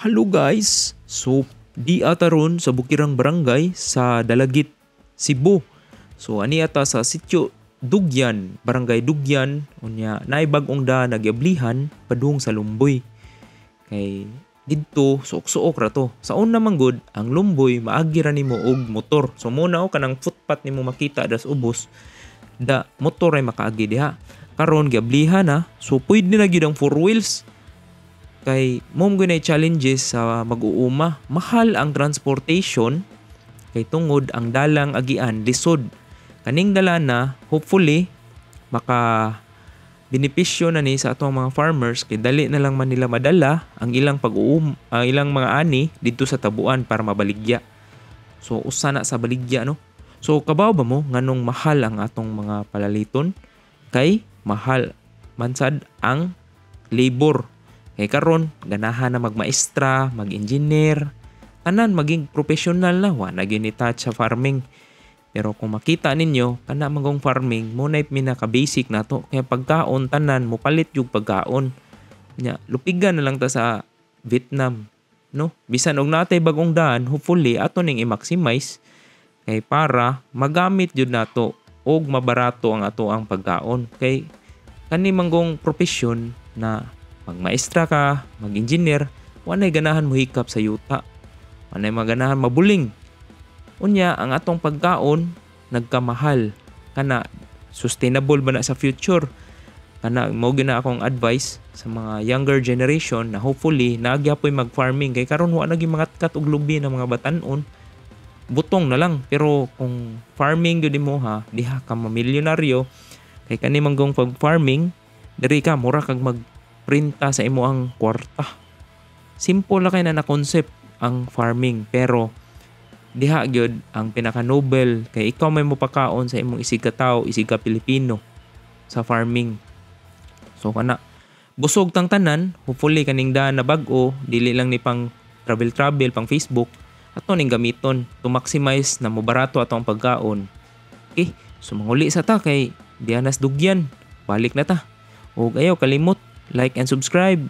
Hello guys! So, di ata ron sa Bukirang Barangay sa Dalagit, Cebu. So, ani ata sa sitio Dugyan, Barangay Dugyan, unya naibag-ong da nagyablihan padung sa Lumboy. Kay didto suok-suok ra to. Sa una man gud ang Lumboy maagi ra nimo og motor. So muna o kanang footpath nimo makita das ubos da motor ay makaagi diha. Karon giablihan na, so pwede na gyud ang four wheels. Kay mom gunay challenges sa mag-uuma. Mahal ang transportation kay tungod ang dalang agian lisod. Kaning dala na hopefully maka benepisyo na ni sa atong mga farmers kay dali na lang man nila madala ang ilang ilang mga ani didto sa tabuan para mabaligya. So usa na sa baligya no. So kabaw ba mo nganong mahal ang atong mga palaliton? Kay mahal mansad ang labor. Kay karon ganahan na magmaestra, mag-engineer, tanan maging professional na wa na ginitouch sa farming. Pero kung makita ninyo, kana magong farming, muna pinaka-basic na to. Kaya pagkaon, tanan, mupalit yung pagkaon. Nya, lupigan na lang ta sa Vietnam. No? Bisan og natay bagong daan, hopefully, ato ning i-maximize. Kay para magamit yun nato og mabarato ang ato ang pagkaon. Kay kani manggong profesyon na magmaestra ka, mag-engineer, wanay ganahan mo hikap sa yuta. Wanay maganahan mabuling. Unya, ang atong pagkaon, nagkamahal. Kana, sustainable ba na sa future? Kana, mo gina akong advice sa mga younger generation na hopefully, naagyapoy mag-farming. Kay karon wa naging mga kat og lubi ng mga batanon. Butong na lang. Pero kung farming yun mo ha, diha ka mamilyonaryo. Kay kani manggong pag-farming, diri ka, mura kag magprinta sa imo ang kwarta. Simple lang kayo na concept ang farming. Pero, diha gyud ang pinaka-noble kay ikaw may mopakaon sa imong isig ka tawo, isig ka Pilipino sa farming. So kana busog tang tanan, hopefully kaning daan na bag-o dili lang ni pang travel pang Facebook ato ning gamiton to maximize na mobarato atong pagkaon. Okay, so manguli sa ta kay Dianas Dugyan. Balik na ta. Ug ayaw kalimot like and subscribe.